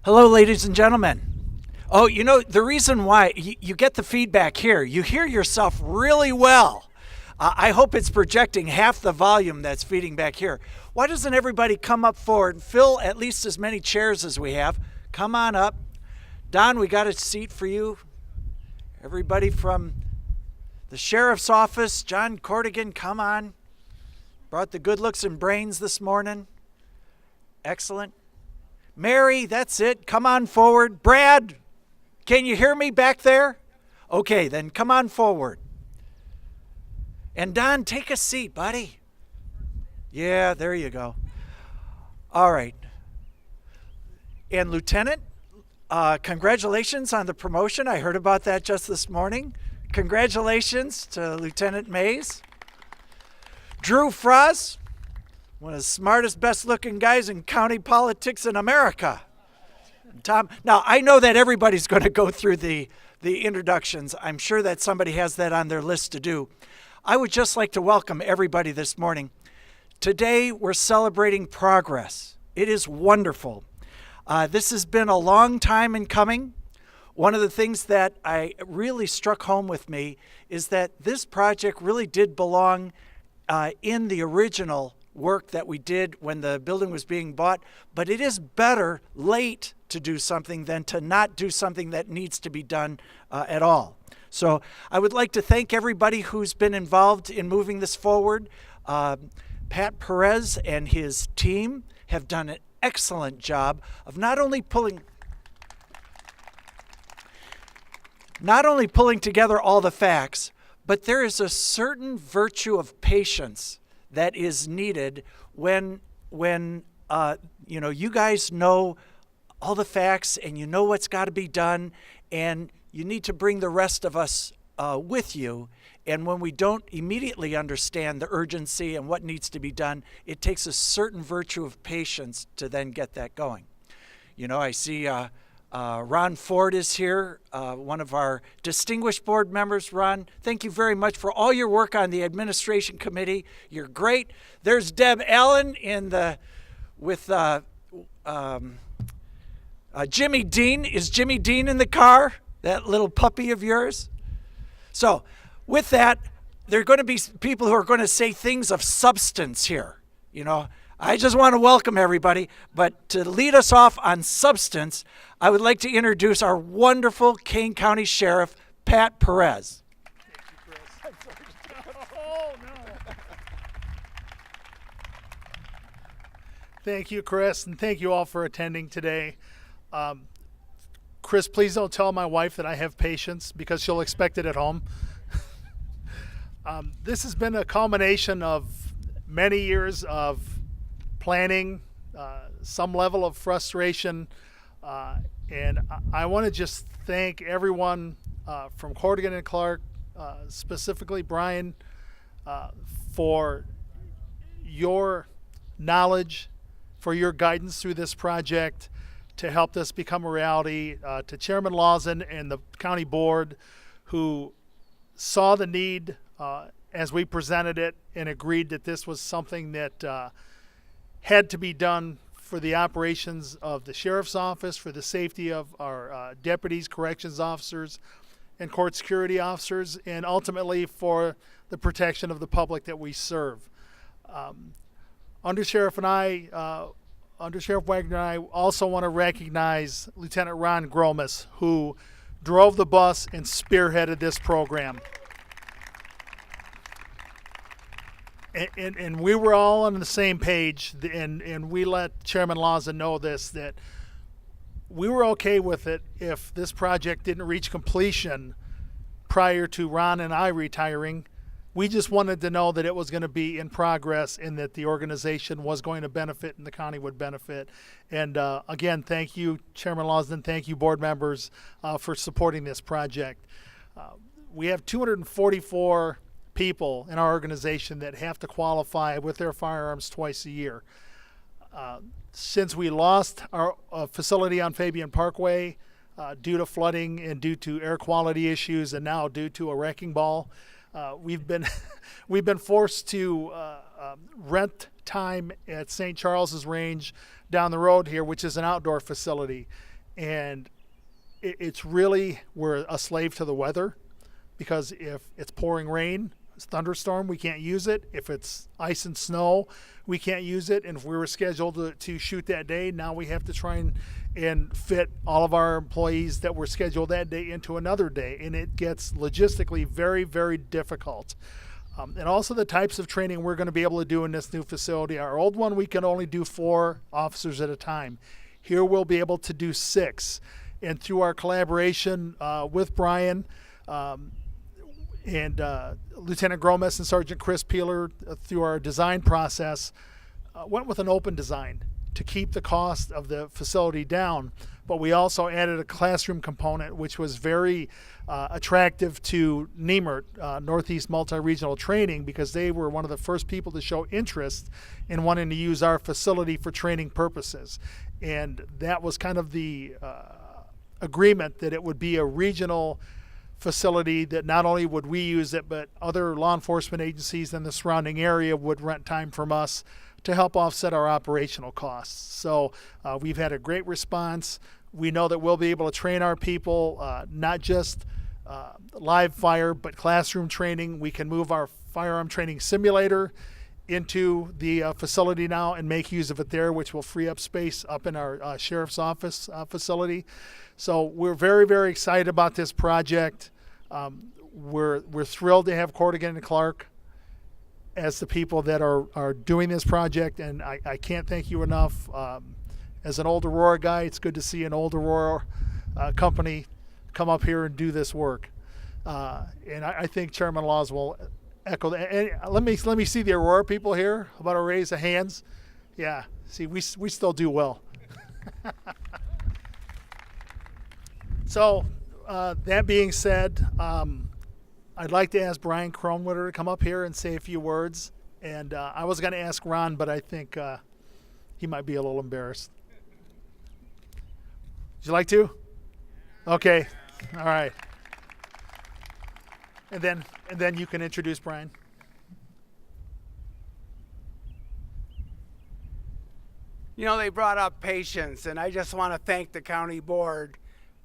Hello, ladies and gentlemen. Oh, the reason why you get the feedback here, you hear yourself really well. I hope it's projecting half the volume that's feeding back here. Why doesn't everybody come up forward, fill at least as many chairs as we have? Come on up. Don, we got a seat for you. Everybody from the sheriff's office, John Cordigan, come on. Brought the good looks and brains this morning. Excellent. Mary, that's it. Come on forward. Brad, can you hear me back there? Okay, then come on forward. And Don, take a seat, buddy. Yeah, there you go. All right. And Lieutenant, congratulations on the promotion. I heard about that just this morning. Congratulations to Lieutenant Mays. Drew Frost, one of the smartest, best-looking guys in county politics in America. Tom, now I know that everybody's going to go through the introductions. I'm sure that somebody has that on their list to do. I would just like to welcome everybody this morning. Today we're celebrating progress. It is wonderful. This has been a long time in coming. One of the things that I really struck home with me is that this project really did belong in the original work that we did when the building was being bought, but it is better late to do something than to not do something that needs to be done at all. So I would like to thank everybody who's been involved in moving this forward. Pat Perez and his team have done an excellent job of not only pulling together all the facts, but there is a certain virtue of patience that is needed when you guys know all the facts and you know what's got to be done, and you need to bring the rest of us with you. And when we don't immediately understand the urgency and what needs to be done, it takes a certain virtue of patience to then get that going. I see Ron Ford is here, one of our distinguished board members. Ron, thank you very much for all your work on the administration committee. You're great. There's Deb Allen with Jimmy Dean. Is Jimmy Dean in the car? That little puppy of yours? So with that, there are going to be people who are going to say things of substance here. I just want to welcome everybody, but to lead us off on substance, I would like to introduce our wonderful Kane County Sheriff, Pat Perez. Thank you, Chris. Oh, no. Thank you, Chris, and thank you all for attending today. Chris, please don't tell my wife that I have patience because she'll expect it at home. This has been a culmination of many years of planning, some level of frustration, and I want to just thank everyone from Cordigan and Clark, specifically Brian, for your knowledge, for your guidance through this project to help this become a reality, to Chairman Lawson and the county board who saw the need as we presented it and agreed that this was something that had to be done for the operations of the sheriff's office, for the safety of our deputies, corrections officers, and court security officers, and ultimately for the protection of the public that we serve. Undersheriff Wagner and I also want to recognize Lieutenant Ron Gromas, who drove the bus and spearheaded this program. And we were all on the same page, and we let Chairman Lawson know this, that we were okay with it if this project didn't reach completion prior to Ron and I retiring. We just wanted to know that it was going to be in progress and that the organization was going to benefit and the county would benefit. And again, thank you, Chairman Lawson. Thank you, board members, for supporting this project. We have 244 people in our organization that have to qualify with their firearms twice a year. Since we lost our facility on Fabian Parkway due to flooding and due to air quality issues and now due to a wrecking ball, we've been forced to rent time at St. Charles's Range down the road here, which is an outdoor facility. And it's really, we're a slave to the weather, because if it's pouring rain, it's thunderstorm, we can't use it. If it's ice and snow, we can't use it. And if we were scheduled to shoot that day, now we have to try and fit all of our employees that were scheduled that day into another day. And it gets logistically very, very difficult. And also the types of training we're going to be able to do in this new facility. Our old one, we can only do 4 officers at a time. Here we'll be able to do 6. And through our collaboration with Brian and Lieutenant Gromes and Sergeant Chris Peeler, through our design process, went with an open design to keep the cost of the facility down. But we also added a classroom component, which was very attractive to NEMRT, Northeast Multi-Regional Training, because they were one of the first people to show interest in wanting to use our facility for training purposes. And that was kind of the agreement that it would be a regional facility, that not only would we use it, but other law enforcement agencies in the surrounding area would rent time from us to help offset our operational costs. So we've had a great response. We know that we'll be able to train our people, not just live fire, but classroom training. We can move our firearm training simulator into the facility now and make use of it there, which will free up space up in our sheriff's office facility. So we're very, very excited about this project. We're thrilled to have Corrigan and Clark as the people that are doing this project, and I can't thank you enough. As an old Aurora guy, it's good to see an old Aurora company come up here and do this work. And I think Chairman Laws will echo that. And let me see the Aurora people here. How about a raise of hands? Yeah, see, we still do well. So that being said, I'd like to ask Brian Kronwitter to come up here and say a few words. And I was going to ask Ron, but I think he might be a little embarrassed. Would you like to? Okay. All right. And then you can introduce Brian. You know, they brought up patience, and I just want to thank the county board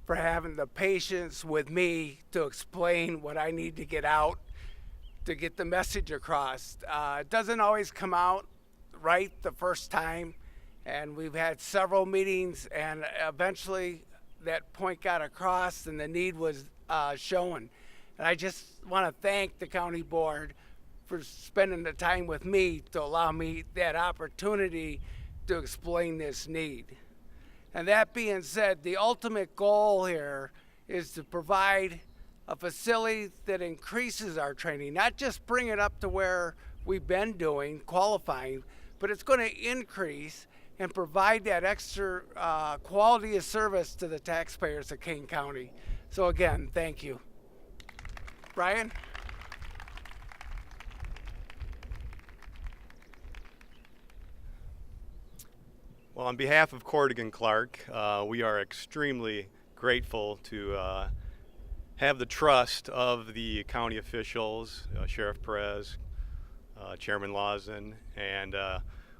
for having the patience with me to explain what I need to get out to get the message across. It doesn't always come out right the first time, and we've had several meetings, and eventually that point got across and the need was shown. And I just want to thank the county board for spending the time with me to allow me that opportunity to explain this need. And that being said, the ultimate goal here is to provide a facility that increases our training, not just bring it up to where we've been doing, qualifying, but it's going to increase and provide that extra quality of service to the taxpayers of Kane County. So again, thank you. Brian? Well, on behalf of Corrigan Clark, we are extremely grateful to have the trust of the county officials, Sheriff Perez, Chairman Lawson, and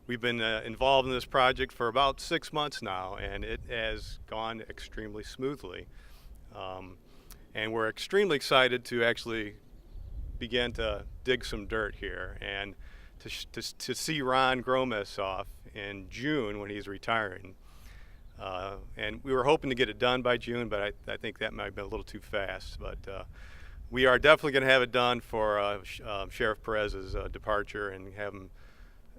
we've been involved in this project for about 6 months now, and it has gone extremely smoothly. And we're extremely excited to actually begin to dig some dirt here and to see Ron Gromes off in June when he's retiring. And we were hoping to get it done by June, but I think that might have been a little too fast. But we are definitely going to have it done for Sheriff Perez's departure and have him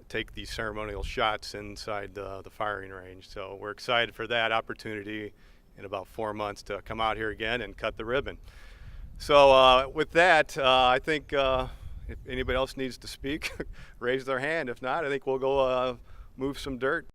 take these ceremonial shots inside the firing range. So we're excited for that opportunity in about 4 months to come out here again and cut the ribbon. So with that, I think if anybody else needs to speak, raise their hand. If not, I think we'll go move some dirt.